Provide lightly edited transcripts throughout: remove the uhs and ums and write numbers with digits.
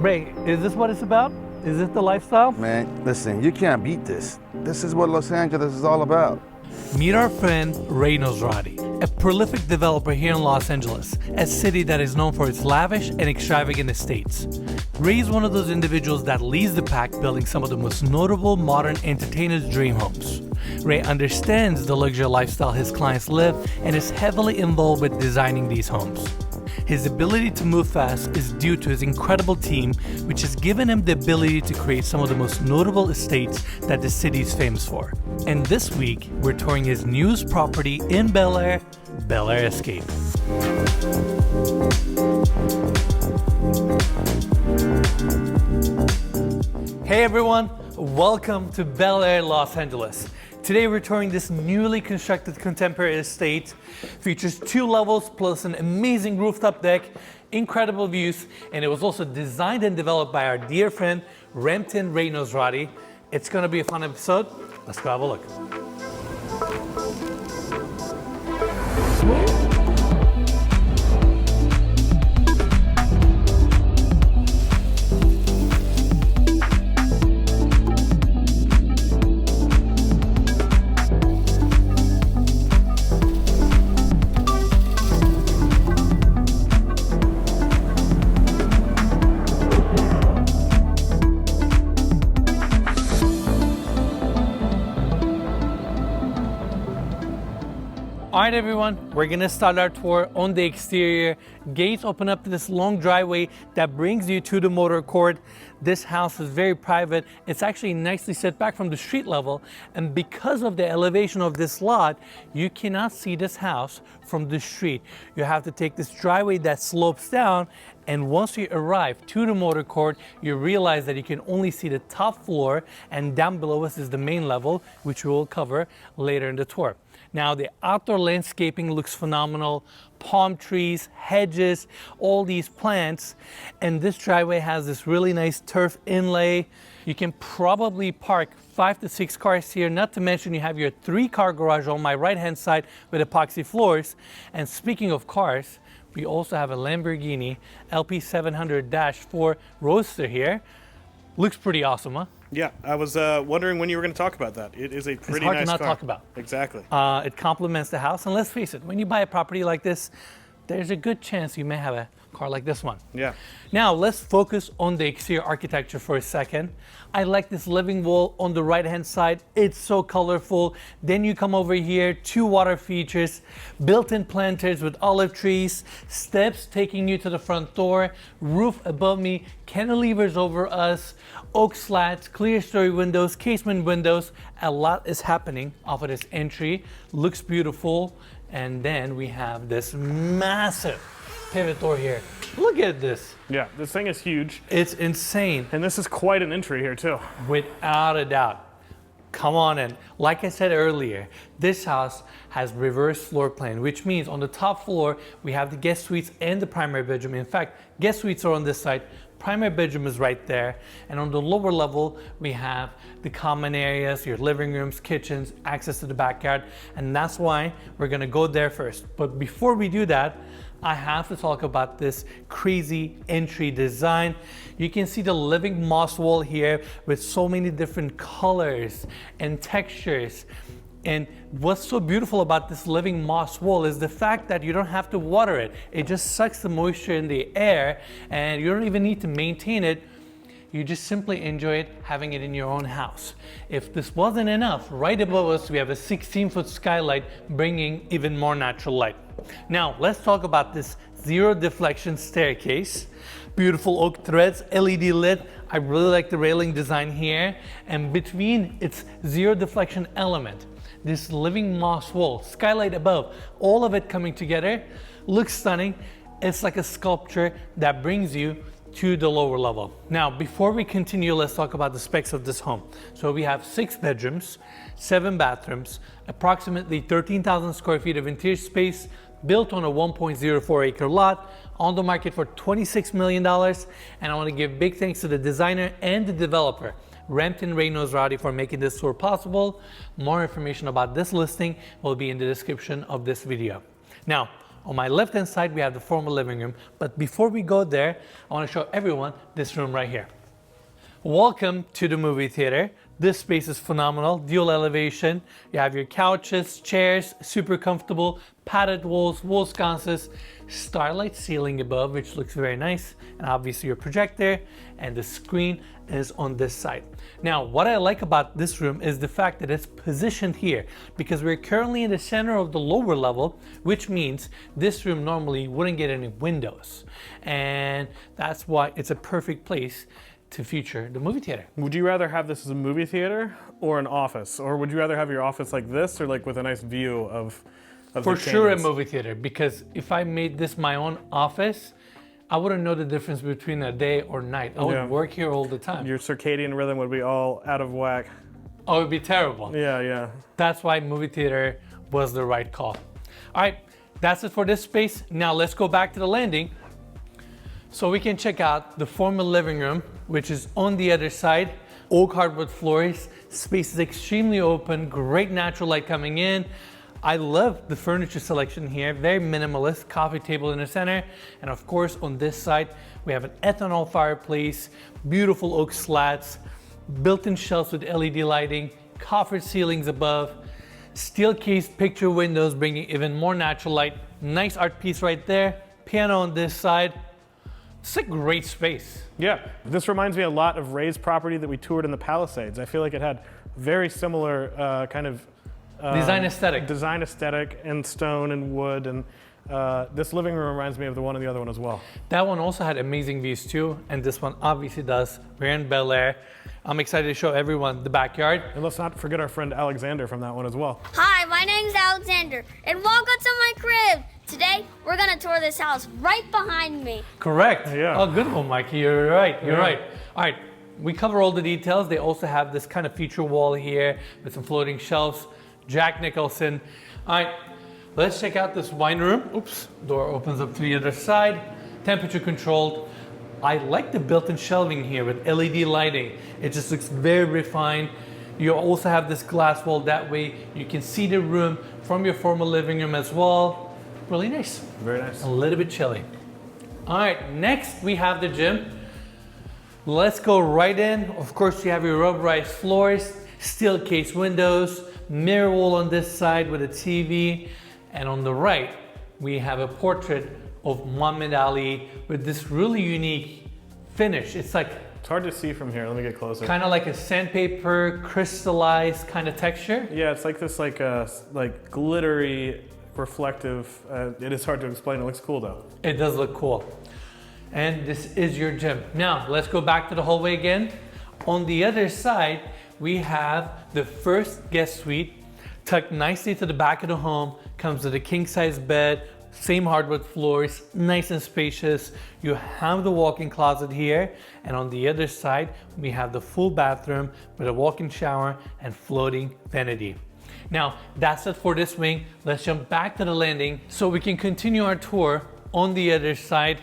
Ray, is this what it's about? Is this the lifestyle? Man, listen, you can't beat this. This is what Los Angeles is all about. Meet our friend Ray Nosrati, a prolific developer here in Los Angeles, a city that is known for its lavish and extravagant estates. Ray is one of those individuals that leads the pack building some of the most notable modern entertainers' dream homes. Ray understands the luxury lifestyle his clients live and is heavily involved with designing these homes. His ability to move fast is due to his incredible team, which has given him the ability to create some of the most notable estates that the city is famous for. And this week, we're touring his newest property in Bel Air, Bel Air Escape. Hey everyone, welcome to Bel Air, Los Angeles. Today we're touring this newly constructed contemporary estate. Features 2 levels plus an amazing rooftop deck, incredible views, and it was also designed and developed by our dear friend Ramtin Ray Nosrati. It's gonna be a fun episode. Let's go have a look. All right, everyone, we're gonna start our tour on the exterior. Gates open up to this long driveway that brings you to the motor court. This house is very private. It's actually nicely set back from the street level. And because of the elevation of this lot, you cannot see this house from the street. You have to take this driveway that slopes down. And once you arrive to the motor court, you realize that you can only see the top floor, and down below us is the main level, which we will cover later in the tour. Now, the outdoor landscaping looks phenomenal. Palm trees, hedges, all these plants. And this driveway has this really nice turf inlay. You can probably park 5 to 6 cars here, not to mention you have your 3-car garage on my right-hand side with epoxy floors. And speaking of cars, we also have a Lamborghini LP700-4 Roadster here. Looks pretty awesome, huh? Yeah, I was wondering when you were going to talk about that. It is a pretty nice car. It's hard to not talk about. Exactly. It complements the house, and let's face it, when you buy a property like this, there's a good chance you may have a car like this one. Yeah. Now, let's focus on the exterior architecture for a second. I like this living wall on the right-hand side. It's so colorful. Then you come over here, 2 water features, built-in planters with olive trees, steps taking you to the front door, roof above me, cantilevers over us, oak slats, clear story windows, casement windows. A lot is happening off of this entry. Looks beautiful. And then we have this massive pivot door here. Look at this. Yeah, this thing is huge. It's insane. And this is quite an entry here too. Without a doubt. Come on in. Like I said earlier, this house has reverse floor plan, which means on the top floor, we have the guest suites and the primary bedroom. In fact, guest suites are on this side. Primary bedroom is right there. And on the lower level, we have the common areas, your living rooms, kitchens, access to the backyard. And that's why we're gonna go there first. But before we do that, I have to talk about this crazy entry design. You can see the living moss wall here with so many different colors and textures. And what's so beautiful about this living moss wall is the fact that you don't have to water it. It just sucks the moisture in the air, and you don't even need to maintain it. You just simply enjoy it, having it in your own house. If this wasn't enough, right above us we have a 16-foot skylight bringing even more natural light. Now let's talk about this zero deflection staircase. Beautiful oak threads, LED lit. I really like the railing design here. And between its zero deflection element, this living moss wall, skylight above, all of it coming together, looks stunning. It's like a sculpture that brings you to the lower level. Now, before we continue, let's talk about the specs of this home. So we have 6 bedrooms, 7 bathrooms, approximately 13,000 square feet of interior space, built on a 1.04 acre lot, on the market for $26 million. And I want to give big thanks to the designer and the developer, Ramtin Ray Nosrati, for making this tour possible. More information about this listing will be in the description of this video. Now, on my left-hand side, we have the formal living room. But before we go there, I want to show everyone this room right here. Welcome to the movie theater. This space is phenomenal, dual elevation. You have your couches, chairs, super comfortable, padded walls, wall sconces, starlight ceiling above, which looks very nice, and obviously your projector, and the screen is on this side. Now, what I like about this room is the fact that it's positioned here, because we're currently in the center of the lower level, which means this room normally wouldn't get any windows. And that's why it's a perfect place to feature the movie theater. Would you rather have this as a movie theater or an office? Or would you rather have your office like this or like with a nice view of For the sure a canyons? movie theater, because if I made this my own office, I wouldn't know the difference between a day or night. I would Yeah. work here all the time. Your circadian rhythm would be all out of whack. Oh, it would be terrible. Yeah. That's why movie theater was the right call. All right, that's it for this space. Now let's go back to the landing so we can check out the formal living room, which is on the other side. Oak hardwood floors, space is extremely open, great natural light coming in. I love the furniture selection here, very minimalist, coffee table in the center. And of course, on this side, we have an ethanol fireplace, beautiful oak slats, built-in shelves with LED lighting, coffered ceilings above, steel cased picture windows bringing even more natural light, nice art piece right there, piano on this side. It's a great space. Yeah, this reminds me a lot of Ray's property that we toured in the Palisades. I feel like it had very similar kind of Design aesthetic. Design aesthetic and stone and wood, and this living room reminds me of the one and the other one as well. That one also had amazing views too, and this one obviously does. We're in Bel Air. I'm excited to show everyone the backyard. And let's not forget our friend Alexander from that one as well. Hi, my name's Alexander, and welcome to my crib. Today, we're gonna tour this house right behind me. Correct. Yeah. Oh, good one, Mikey. You're right. You're Yeah. right. All right. We cover all the details. They also have this kind of feature wall here with some floating shelves. Jack Nicholson. All right. Let's check out this wine room. Oops. Door opens up to the other side. Temperature controlled. I like the built-in shelving here with LED lighting. It just looks very refined. You also have this glass wall. That way you can see the room from your formal living room as well. Really nice. Very nice. A little bit chilly. All right, next we have the gym. Let's go right in. Of course, you have your rubberized floors, steel case windows, mirror wall on this side with a TV. And on the right, we have a portrait of Muhammad Ali with this really unique finish. It's like It's hard to see from here. Let me get closer. kind of like a sandpaper, crystallized kind of texture. Yeah, it's like this like glittery, reflective. It is hard to explain. It looks cool though. It does look cool. And this is your gym. Now, let's go back to the hallway again. On the other side, we have the first guest suite tucked nicely to the back of the home. Comes with a king-size bed, same hardwood floors, nice and spacious. You have the walk-in closet here. And on the other side, we have the full bathroom with a walk-in shower and floating vanity. Now, that's it for this wing. Let's jump back to the landing so we can continue our tour on the other side.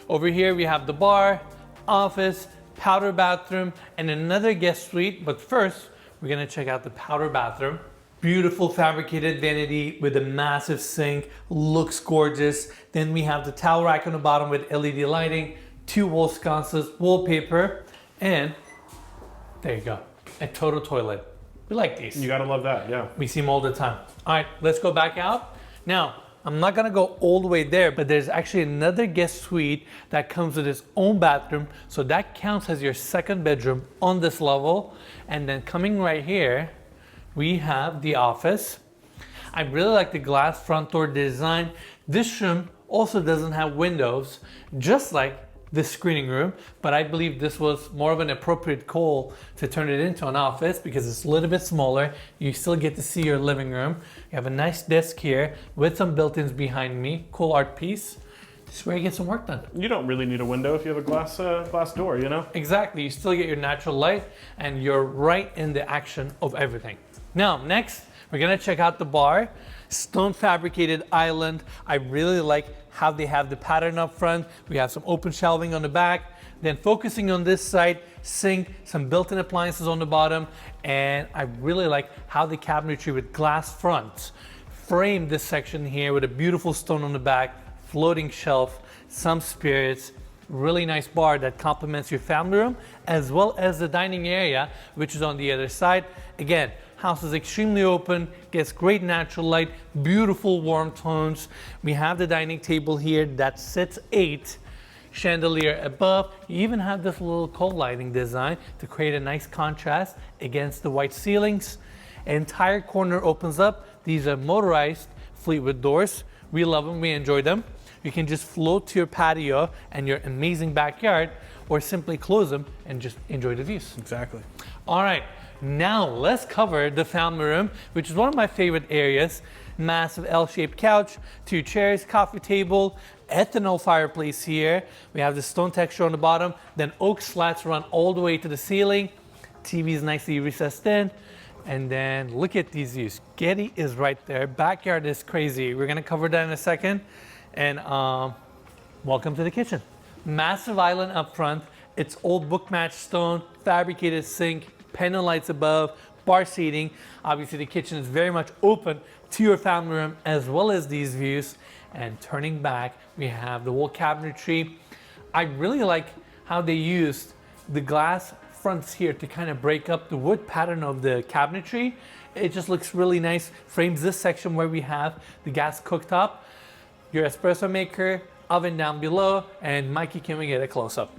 Over here, we have the bar, office, powder bathroom, and another guest suite. But first, we're gonna check out the powder bathroom. Beautiful fabricated vanity with a massive sink, looks gorgeous. Then we have the towel rack on the bottom with LED lighting, 2 wall sconces, wallpaper, and there you go, a total toilet. We like these. You gotta love that. Yeah. We see them all the time. All right, let's go back out. Now, I'm not gonna go all the way there, but there's actually another guest suite that comes with its own bathroom. So that counts as your second bedroom on this level. And then coming right here, we have the office. I really like the glass front door design. This room also doesn't have windows, just like this screening room, but I believe this was more of an appropriate call to turn it into an office because it's a little bit smaller. You still get to see your living room. You have a nice desk here with some built-ins behind me, cool art piece. This is where you get some work done. You don't really need a window if you have a glass door, you know? Exactly, you still get your natural light and you're right in the action of everything. Now, next, we're gonna check out the bar. Stone fabricated island. I really like how they have the pattern up front. We have some open shelving on the back. Then focusing on this side, sink, some built-in appliances on the bottom. And I really like how the cabinetry with glass fronts frame this section here with a beautiful stone on the back, floating shelf, some spirits, really nice bar that complements your family room, as well as the dining area, which is on the other side. Again, house is extremely open, gets great natural light, beautiful warm tones. We have the dining table here that sits 8, chandelier above. You even have this little cold lighting design to create a nice contrast against the white ceilings. Entire corner opens up. These are motorized Fleetwood doors. We love them, we enjoy them. You can just float to your patio and your amazing backyard, or simply close them and just enjoy the views. Exactly. All right, now let's cover the family room, which is one of my favorite areas. Massive L-shaped couch, 2 chairs, coffee table, ethanol fireplace here. We have the stone texture on the bottom, then oak slats run all the way to the ceiling. TV is nicely recessed in. And then look at these views. Getty is right there. Backyard is crazy. We're gonna cover that in a second. And welcome to the kitchen. Massive island up front. It's old book match stone, fabricated sink, pendant lights above, bar seating. Obviously the kitchen is very much open to your family room as well as these views. And turning back, we have the wall cabinetry. I really like how they used the glass fronts here to kind of break up the wood pattern of the cabinetry. It just looks really nice. Frames this section where we have the gas cooktop, your espresso maker, oven down below, and Mikey, can we get a close-up?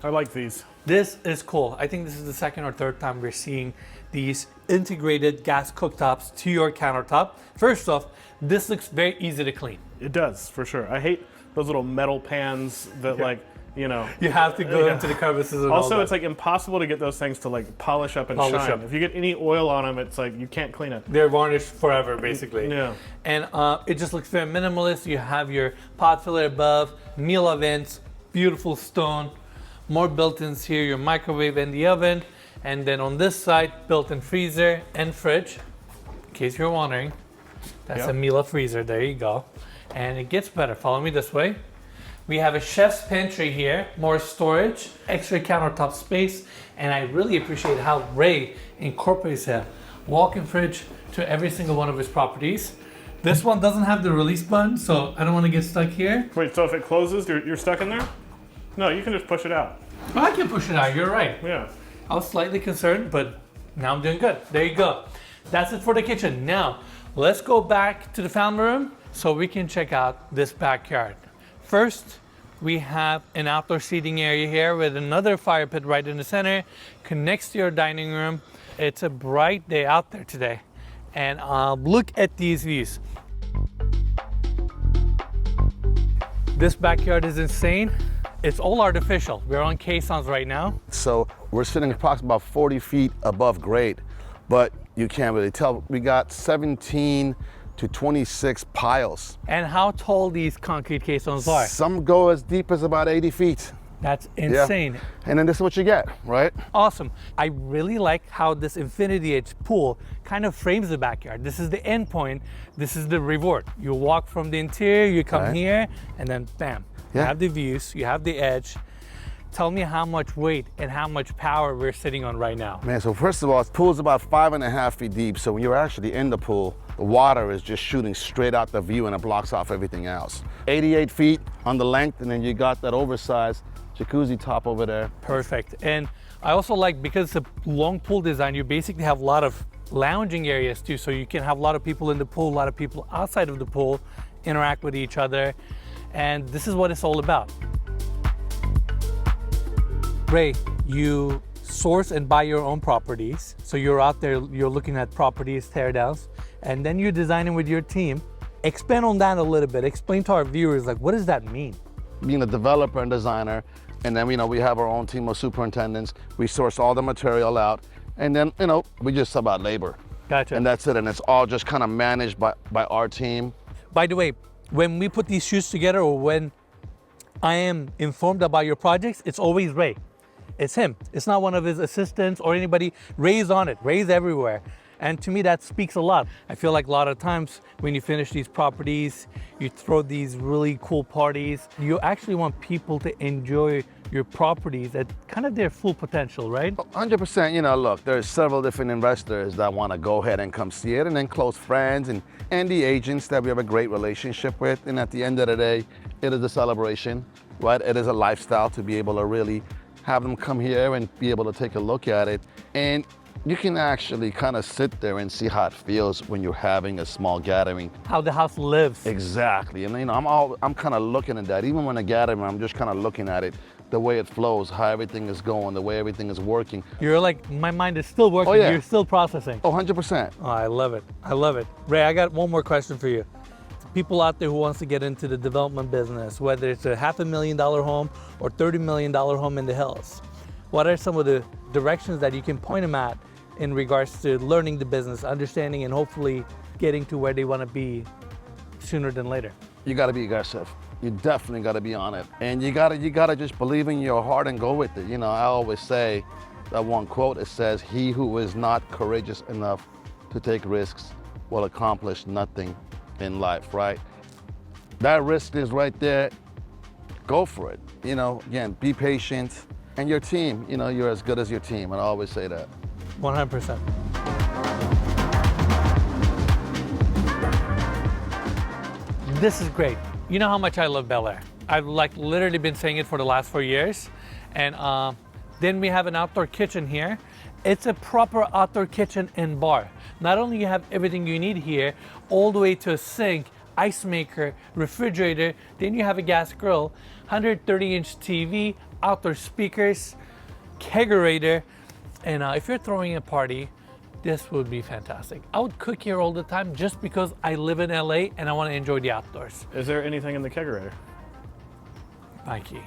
I like these. This is cool. I think this is the second or third time we're seeing these integrated gas cooktops to your countertop. First off, this looks very easy to clean. It does, for sure. I hate those little metal pans that you have to go into the crevices and also all it's like impossible to get those things to like polish up and Polish shine. up. If you get any oil on them, it's like you can't clean it. They're varnished forever, basically. Yeah. And it just looks very minimalist. You have your pot filler above, meal ovens, beautiful stone, more built-ins here, your microwave and the oven. And then on this side, built-in freezer and fridge, in case you're wondering. That's a Miele freezer, there you go. And it gets better, follow me this way. We have a chef's pantry here, more storage, extra countertop space, and I really appreciate how Ray incorporates a walk-in fridge to every single one of his properties. This one doesn't have the release button, so I don't want to get stuck here. Wait, so if it closes, you're stuck in there? No, you can just push it out. Oh, I can push it out, you're right. Yeah. I was slightly concerned, but now I'm doing good. There you go. That's it for the kitchen. Now, let's go back to the family room so we can check out this backyard. First, we have an outdoor seating area here with another fire pit right in the center, connects to your dining room. It's a bright day out there today. And look at these views. This backyard is insane. It's all artificial. We're on caissons right now. So we're sitting approximately about 40 feet above grade, but you can't really tell. We got 17 to 26 piles. And how tall these concrete caissons are. Some go as deep as about 80 feet. That's insane. Yeah. And then this is what you get, right? Awesome. I really like how this infinity edge pool kind of frames the backyard. This is the end point. This is the reward. You walk from the interior, you come here, and then bam. You have the views, you have the edge. Tell me how much weight and how much power we're sitting on right now. Man, so first of all, the pool's about 5.5 feet deep. So when you're actually in the pool, the water is just shooting straight out the view and it blocks off everything else. 88 feet on the length, and then you got that oversized jacuzzi top over there. Perfect. And I also like, because it's a long pool design, you basically have a lot of lounging areas too. So you can have a lot of people in the pool, a lot of people outside of the pool, interact with each other. And this is what it's all about. Ray, you source and buy your own properties. So you're out there, you're looking at properties, teardowns, and then you're designing with your team. Expand on that a little bit. Explain to our viewers, like, what does that mean? Being a developer and designer, and then, we have our own team of superintendents. We source all the material out, and then, we just sub out labor. Gotcha. And that's it, and it's all just kind of managed by our team. By the way, when we put these shoes together, or when I am informed about your projects, it's always Ray. It's him. It's not one of his assistants or anybody. Ray's on it. Ray's everywhere. And to me, that speaks a lot. I feel like a lot of times when you finish these properties, you throw these really cool parties, you actually want people to enjoy your properties at kind of their full potential, right? 100%. You know, look, there's several different investors that want to go ahead and come see it, and then close friends and the agents that we have a great relationship with. And at the end of the day, it is a celebration, right? It is a lifestyle to be able to really have them come here and be able to take a look at it. And you can actually kind of sit there and see how it feels when you're having a small gathering. How the house lives. Exactly. And you know, I'm kind of looking at that. Even when I gathering, I'm just kind of looking at it, the way it flows, how everything is going, the way everything is working. You're like, my mind is still working. Oh, yeah. You're still processing. Oh, 100%. Oh, I love it. I love it. Ray, I got one more question for you. People out there who wants to get into the development business, whether it's a $500,000 home or $30 million home in the hills, what are some of the directions that you can point them at in regards to learning the business, understanding, and hopefully getting to where they want to be sooner than later? You got to be aggressive. You definitely got to be on it. And you got to just believe in your heart and go with it. You know, I always say that one quote, it says, "He who is not courageous enough to take risks will accomplish nothing in life," right? That risk is right there. Go for it. You know, again, be patient. And your team, you know, you're as good as your team. And I always say that. 100%. This is great. You know how much I love Bel Air. I've like literally been saying it for the last 4 years. And then we have an outdoor kitchen here. It's a proper outdoor kitchen and bar. Not only you have everything you need here, all the way to a sink, ice maker, refrigerator, then you have a gas grill, 130-inch TV, outdoor speakers, kegerator, and if you're throwing a party, this would be fantastic. I would cook here all the time just because I live in LA and I want to enjoy the outdoors. Is there anything in the kegerator? Mikey.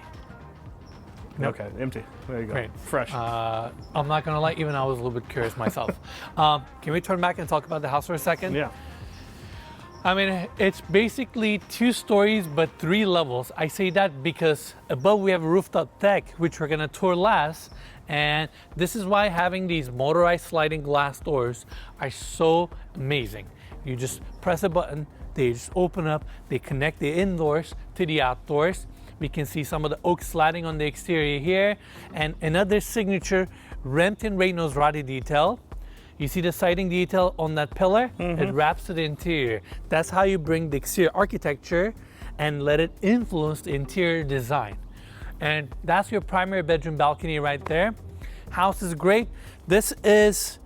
Nope. Okay, empty. There you go. Great. Fresh. I'm not gonna lie, even I was a little bit curious myself. Can we turn back and talk about the house for a second? Yeah. I mean, it's basically 2 stories, but 3 levels. I say that because above we have a rooftop deck, which we're gonna tour last. And this is why having these motorized sliding glass doors are so amazing. You just press a button, they just open up, they connect the indoors to the outdoors. We can see some of the oak slatting on the exterior here, and another signature Ramtin Ray Nosrati detail. You see the siding detail on that pillar? It wraps to the interior. That's how you bring the exterior architecture and let it influence the interior design. And that's your primary bedroom balcony right there. House is great. This is,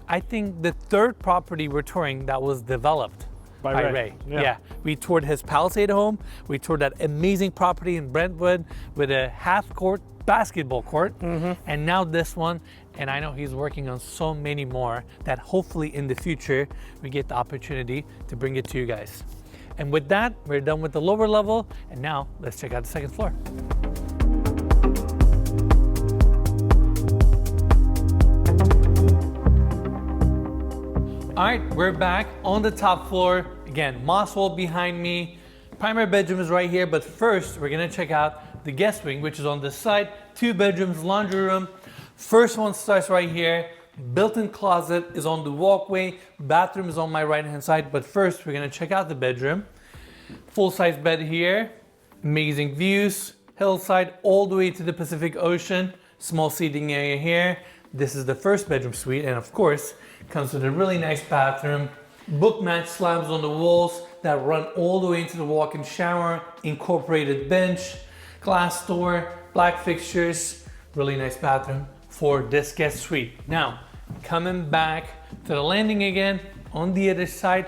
I think, the 3rd property we're touring that was developed by Ray. Yeah. We toured his Palisade home. We toured that amazing property in Brentwood with a half-court basketball court. And now this one. And I know he's working on so many more that hopefully in the future we get the opportunity to bring it to you guys. And with that, we're done with the lower level. And now let's check out the 2nd floor. All right, we're back on the top floor. Again, moss wall behind me. Primary bedroom is right here, but first we're gonna check out the guest wing, which is on this side. 2 bedrooms, laundry room. First one starts right here. Built-in closet is on the walkway. Bathroom is on my right-hand side, but first we're gonna check out the bedroom. Full-size bed here. Amazing views. Hillside all the way to the Pacific Ocean. Small seating area here. This is the 1st bedroom suite, and of course, comes with a really nice bathroom. Book match slabs on the walls that run all the way into the walk-in shower. Incorporated bench, glass door, black fixtures. Really nice bathroom for this guest suite. Now, coming back to the landing again, on the other side,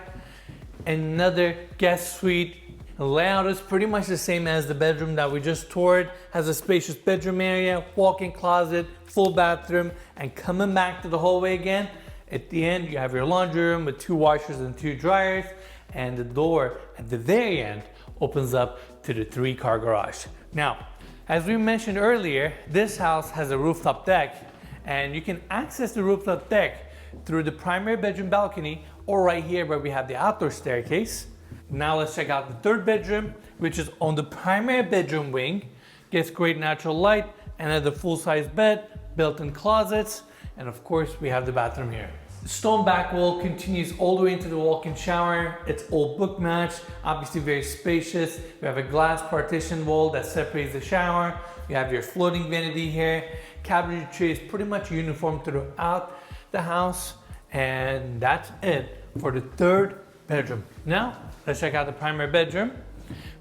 another guest suite. The layout is pretty much the same as the bedroom that we just toured. Has a spacious bedroom area, walk-in closet, full bathroom, and coming back to the hallway again, at the end you have your laundry room with 2 washers and 2 dryers, and the door at the very end opens up to the 3-car garage. Now, as we mentioned earlier, this house has a rooftop deck, and you can access the rooftop deck through the primary bedroom balcony or right here where we have the outdoor staircase. Now let's check out the 3rd bedroom, which is on the primary bedroom wing. Gets great natural light and has a full-size bed, built-in closets, and of course we have the bathroom here. Stone back wall continues all the way into the walk-in shower. It's all book matched, obviously very spacious. We have a glass partition wall that separates the shower. You have your floating vanity here. Cabinetry is pretty much uniform throughout the house. And that's it for the third bedroom. Now, let's check out the primary bedroom,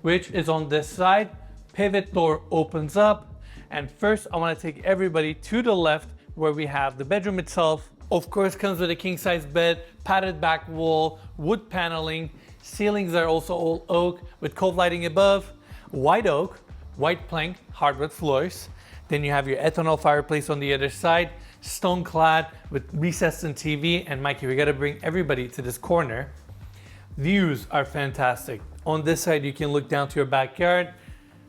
which is on this side. Pivot door opens up. And first, I want to take everybody to the left where we have the bedroom itself. Of course, comes with a king-size bed, padded back wall, wood paneling. Ceilings are also all oak with cove lighting above, white oak, white plank, hardwood floors. Then you have your ethanol fireplace on the other side, stone clad with recessed and TV. And Mikey, we gotta bring everybody to this corner. Views are fantastic. On this side, you can look down to your backyard.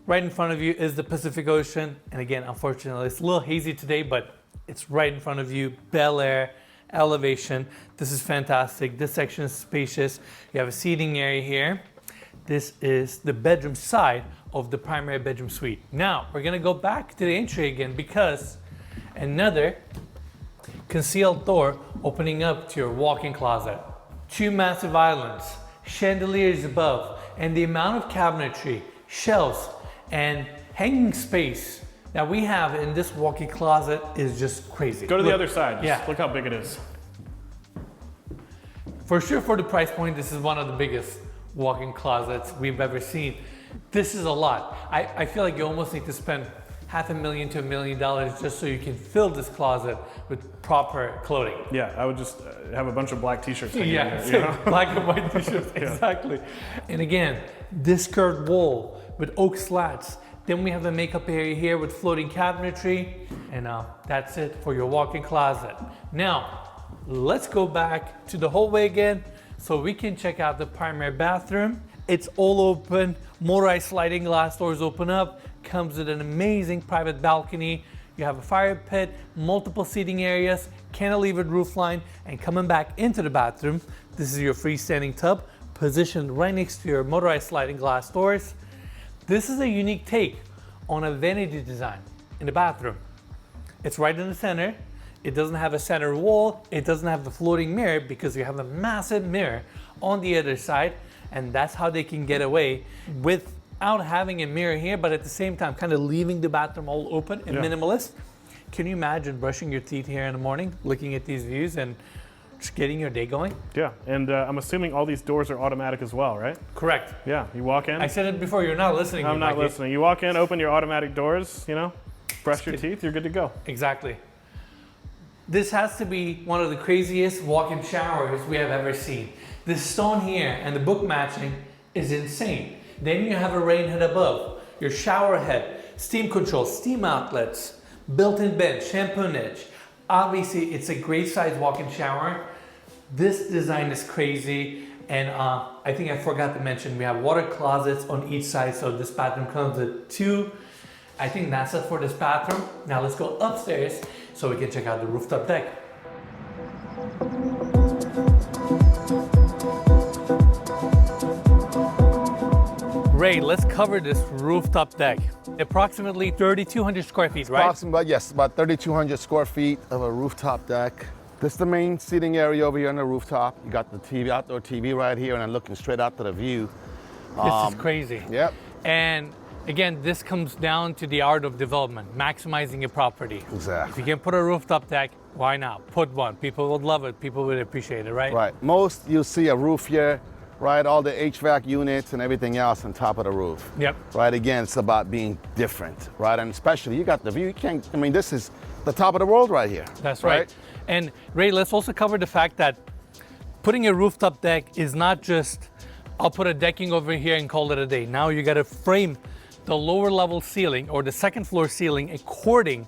Right in front of you is the Pacific Ocean. And again, unfortunately, it's a little hazy today, but it's right in front of you. Bel Air, elevation. This is fantastic. This section is spacious. You have a seating area here. This is the bedroom side of the primary bedroom suite. Now, we're gonna go back to the entry again because another concealed door opening up to your walk-in closet. Two massive islands, chandeliers above, and the amount of cabinetry, shelves, and hanging space that we have in this walk-in closet is just crazy. Go to the other side. Just Yeah. look how big it is. For sure, for the price point, this is one of the biggest walk-in closets we've ever seen. This is a lot. I feel like you almost need to spend $500,000 to $1 million just so you can fill this closet with proper clothing. Yeah, I would just have a bunch of black t-shirts hanging in Yeah, there, you know? black and white t-shirts, exactly. And again, this curved wall with oak slats. Then we have a makeup area here with floating cabinetry. And that's it for your walk-in closet. Now, let's go back to the hallway again so we can check out the primary bathroom. It's all open, motorized sliding glass doors open up, comes with an amazing private balcony. You have a fire pit, multiple seating areas, cantilevered roofline, and coming back into the bathroom, this is your freestanding tub, positioned right next to your motorized sliding glass doors. This is a unique take on a vanity design in the bathroom. It's right in the center. It doesn't have a center wall. It doesn't have the floating mirror because you have a massive mirror on the other side. And that's how they can get away without having a mirror here, but at the same time, kind of leaving the bathroom all open and minimalist. Can you imagine brushing your teeth here in the morning, looking at these views and just getting your day going? Yeah, and I'm assuming all these doors are automatic as well, right? Correct. Yeah, you walk in. I said it before, you're not listening. I'm not Mikey. listening. You walk in, open your automatic doors, you know, brush your teeth, you're good to go. Exactly. This has to be one of the craziest walk-in showers we have ever seen. This stone here and the book matching is insane. Then you have a rain head above, your shower head, steam control, steam outlets, built-in bench, shampoo niche. Obviously, it's a great size walk-in shower. This design is crazy. And I think I forgot to mention, we have water closets on each side. So this bathroom comes with two. I think that's it for this bathroom. Now let's go upstairs so we can check out the rooftop deck. Ray, let's cover this rooftop deck. Approximately 3,200 square feet, right? Approximately, yes, about 3,200 square feet of a rooftop deck. This is the main seating area over here on the rooftop. You got the TV, outdoor TV right here, and then looking straight out to the view. This is crazy. Yep. And again, this comes down to the art of development, maximizing your property. Exactly. If you can put a rooftop deck, why not? Put one. People would love it. People would appreciate it, right? Right. Most you'll see a roof here, right? All the HVAC units and everything else on top of the roof. Yep. Right. Again, it's about being different, right? And especially you got the view. You can't. I mean, this is the top of the world right here. That's right. And Ray, let's also cover the fact that putting a rooftop deck is not just, I'll put a decking over here and call it a day. Now you got to frame the lower level ceiling or the second floor ceiling according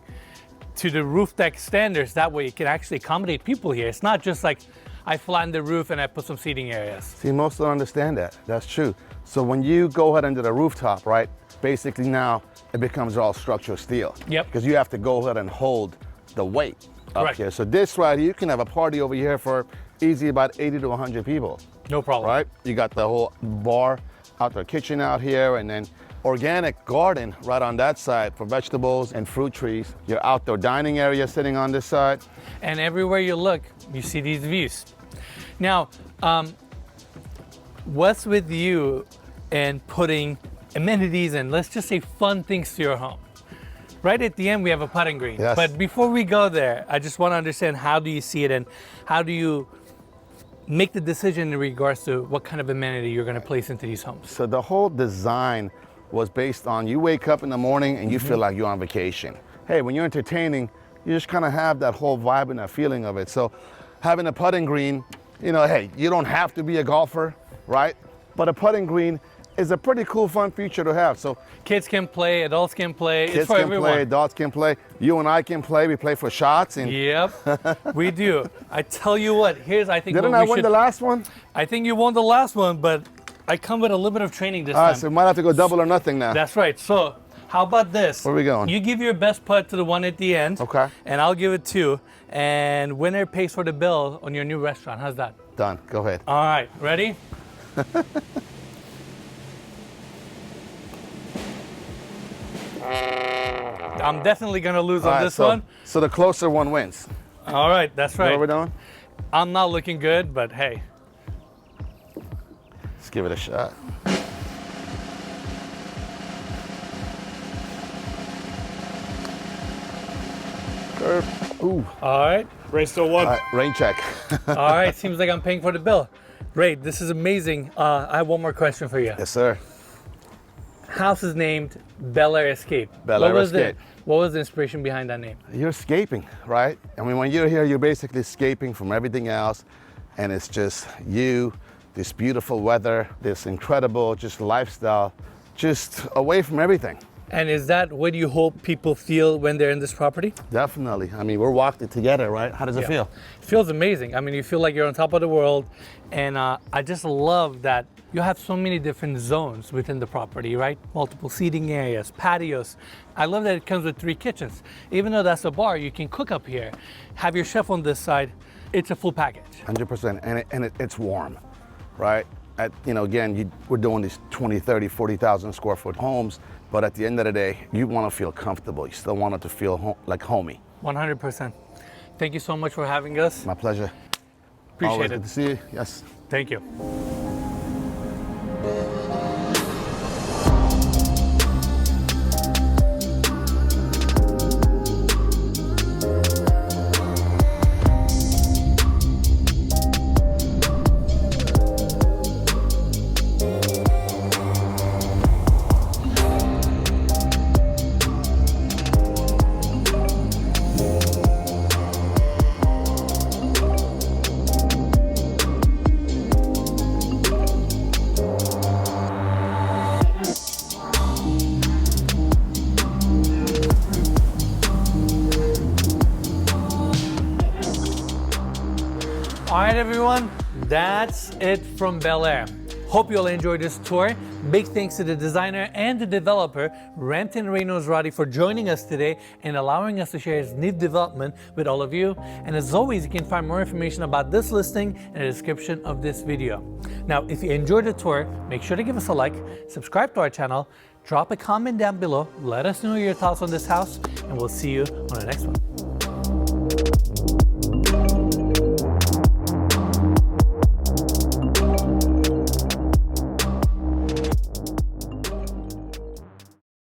to the roof deck standards. That way it can actually accommodate people here. It's not just like I flattened the roof and I put some seating areas. See, most don't understand that. That's true. So when you go ahead into the rooftop, right, basically now it becomes all structural steel. Yep. Because you have to go ahead and hold the weight up Correct. here. So this right here, you can have a party over here for easy about 80 to 100 people. No problem. Right? You got the whole bar, outdoor kitchen out here, and then organic garden right on that side for vegetables and fruit trees. Your outdoor dining area sitting on this side. And everywhere you look, you see these views. Now, what's with you and putting amenities and let's just say fun things to your home? Right at the end, we have a putting green. Yes. But before we go there, I just want to understand, how do you see it and how do you make the decision in regards to what kind of amenity you're going to place into these homes? So the whole design was based on, you wake up in the morning and you feel like you're on vacation. Hey, when you're entertaining, you just kind of have that whole vibe and that feeling of it. So having a putting green, you know, hey, you don't have to be a golfer, right? But a putting green is a pretty cool, fun feature to have. So kids can play, adults can play. kids it's for can everyone. play, adults can play. You and I can play. We play for shots. And Yep, we do. I tell you what, here's I think didn't what I we win should, the last one? I think you won the last one, but I come with a little bit of training this All time. right, so we might have to go double or nothing now. That's right. So how about this? Where are we going? You give your best putt to the one at the end. Okay. And I'll give it 2. And winner pays for the bill on your new restaurant. How's that? Done. Go ahead. All right. Ready? I'm definitely going to lose All on right, this so, one. So the closer one wins. All right. That's What right. are we doing? I'm not looking good, but hey. Let's give it a shot. Curve. Ooh. All right. Ray still won. All right, rain check. All right. Seems like I'm paying for the bill. Ray, this is amazing. I have one more question for you. Yes, sir. House is named Bel Air Escape. Bel What Air was Escape. What was the inspiration behind that name? You're escaping, right? I mean, when you're here, you're basically escaping from everything else, and it's just you, this beautiful weather, this incredible just lifestyle, just away from everything. And is that what you hope people feel when they're in this property? Definitely. I mean, we're walked it together, right? How does it feel? It feels amazing. I mean, you feel like you're on top of the world. And I just love that you have so many different zones within the property, right? Multiple seating areas, patios. I love that it comes with 3 kitchens. Even though that's a bar, you can cook up here, have your chef on this side. It's a full package. 100%. And it's warm, right? You know, again, we're doing these 20, 30, 40,000 square foot homes. But at the end of the day, you want to feel comfortable. You still want it to feel like homey. 100%. Thank you so much for having us. My pleasure. Appreciate Always it. good to see you. Yes. Thank you. All right, everyone, that's it from Bel Air. Hope you'll enjoy this tour. Big thanks to the designer and the developer, Ramtin Ray Nosrati, for joining us today and allowing us to share his new development with all of you. And as always, you can find more information about this listing in the description of this video. Now, if you enjoyed the tour, make sure to give us a like, subscribe to our channel, drop a comment down below, let us know your thoughts on this house, and we'll see you on the next one.